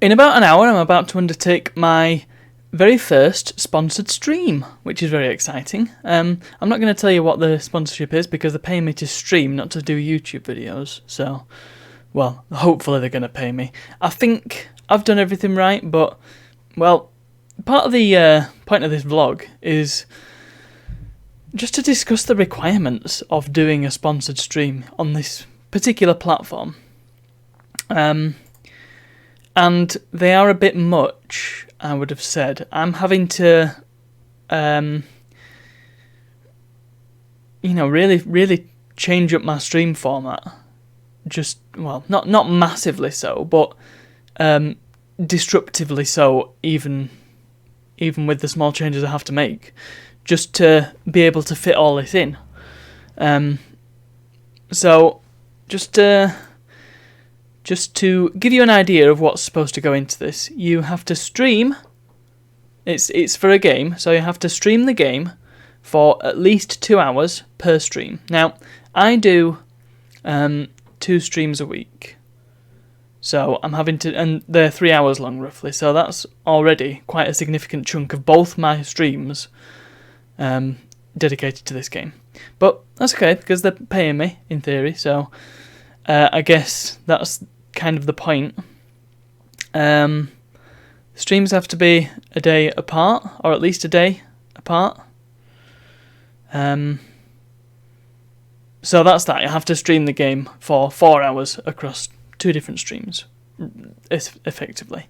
In about an hour, I'm about to undertake my very first sponsored stream, which is very exciting. I'm not going to tell you what the sponsorship is because they're paying me to stream, not to do YouTube videos. So, well, hopefully they're going to pay me. I think I've done everything right, but, well, part of the point of this vlog is just to discuss the requirements of doing a sponsored stream on this particular platform. And they are a bit much, I would have said. I'm having to, really change up my stream format. Just, well, not massively so, but disruptively so, even with the small changes I have to make, just to be able to fit all this in. So, just to give you an idea of what's supposed to go into this, you have to stream. It's for a game, so you have to stream the game for at least 2 hours per stream. Now, I do 2 streams a week, so I'm having to, and they're 3 hours long roughly. So that's already quite a significant chunk of both my streams dedicated to this game. But that's okay because they're paying me in theory. So I guess that's kind of the point. Streams have to be a day apart, or at least a day apart. So that's that. You have to stream the game for 4 hours across 2 different streams, effectively.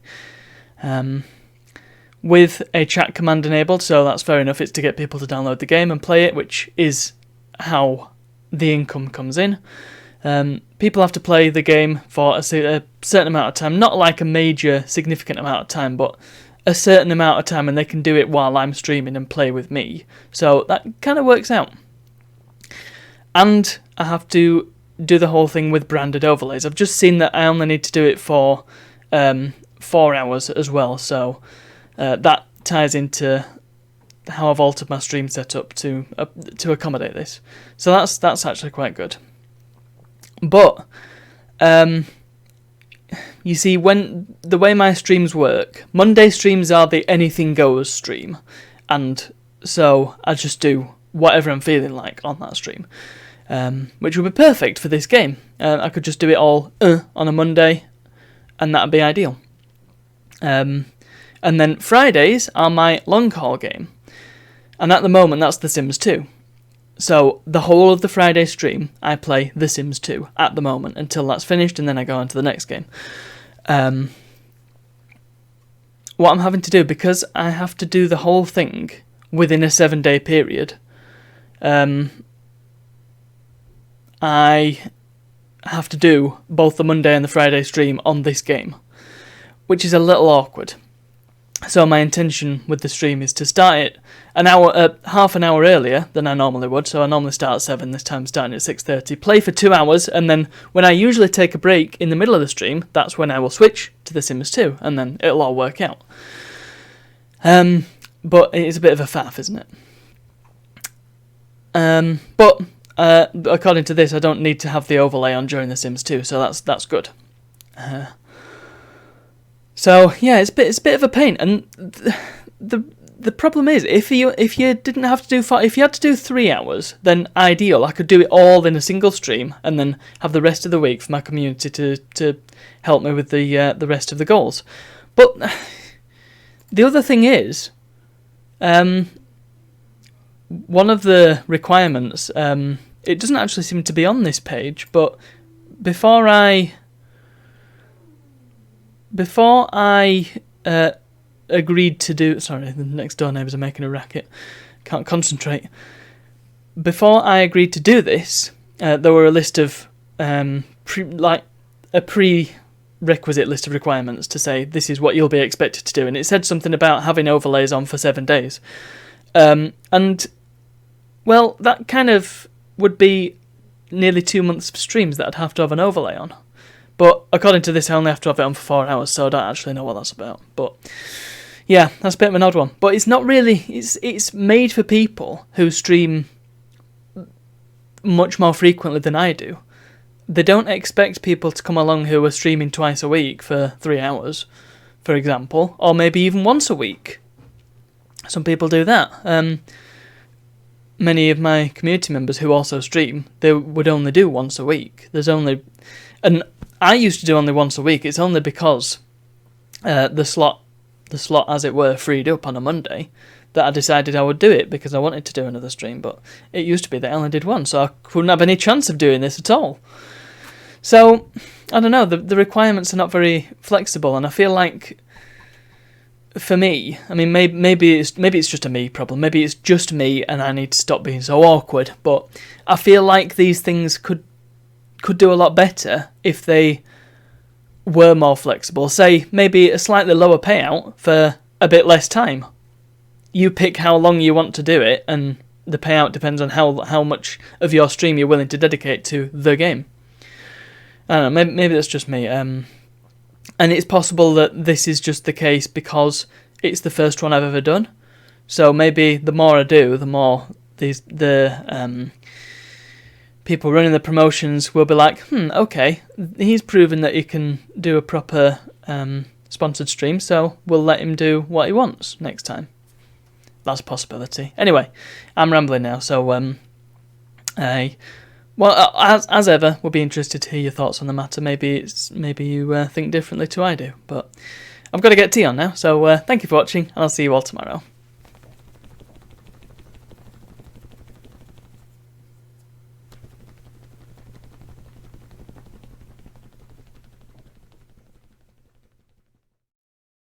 With a chat command enabled, so that's fair enough. It's to get people to download the game and play it, which is how the income comes in. People have to play the game for a certain amount of time, not like a major significant amount of time, but a certain amount of time, and they can do it while I'm streaming and play with me. So that kind of works out. And I have to do the whole thing with branded overlays. I've just seen that I only need to do it for 4 hours as well, so that ties into how I've altered my stream setup to accommodate this. So that's actually quite good. But you see, when the way my streams work, Monday streams are the anything goes stream, and so I just do whatever I'm feeling like on that stream, which would be perfect for this game. I could just do it all on a Monday, and that'd be ideal. And then Fridays are my long haul game, and at the moment that's The Sims 2. So the whole of the Friday stream, I play The Sims 2 at the moment until that's finished, and then I go on to the next game. What I'm having to do, because I have to do the whole thing within a 7-day period, I have to do both the Monday and the Friday stream on this game, which is a little awkward. So my intention with the stream is to start it half an hour earlier than I normally would. So I normally start at 7, this time starting at 6:30, play for 2 hours, and then when I usually take a break in the middle of the stream, that's when I will switch to The Sims 2, and then it'll all work out. But it's a bit of a faff, isn't it? But according to this, I don't need to have the overlay on during The Sims 2, so that's good. So yeah, it's a bit of a pain, and the problem is if you didn't have to do if you had to do 3 hours, then ideal. I could do it all in a single stream, and then have the rest of the week for my community to help me with the rest of the goals. But the other thing is, one of the requirements, it doesn't actually seem to be on this page, but before I agreed to do... Sorry, the next door neighbours are making a racket. Can't concentrate. Before I agreed to do this, there were a list of... a prerequisite list of requirements to say this is what you'll be expected to do. And it said something about having overlays on for 7 days. And, well, that kind of would be nearly 2 months of streams that I'd have to have an overlay on. But according to this, I only have to have it on for 4 hours, so I don't actually know what that's about. But yeah, that's a bit of an odd one. But it's not really... It's made for people who stream much more frequently than I do. They don't expect people to come along who are streaming twice a week for 3 hours. for example, or maybe even once a week. Some people do that. Many of my community members who also stream, they would only do once a week. And I used to do only once a week. It's only because the slot, as it were, freed up on a Monday, that I decided I would do it, because I wanted to do another stream. But it used to be that I only did one, so I wouldn't have any chance of doing this at all. So I don't know. The requirements are not very flexible, and I feel like, for me, I mean, maybe it's just a me problem. Maybe it's just me, and I need to stop being so awkward. But I feel like these things could do a lot better if they were more flexible. Say maybe a slightly lower payout for a bit less time. You pick how long you want to do it, and the payout depends on how much of your stream you're willing to dedicate to the game. I don't know, maybe that's just me. And it's possible that this is just the case because it's the first one I've ever done. So maybe the more I do, the more the people running the promotions will be like, okay, he's proven that he can do a proper sponsored stream, so we'll let him do what he wants next time. That's a possibility. Anyway, I'm rambling now, so as ever, we'll be interested to hear your thoughts on the matter. Maybe you think differently to I do, but I've got to get tea on now, so thank you for watching, and I'll see you all tomorrow.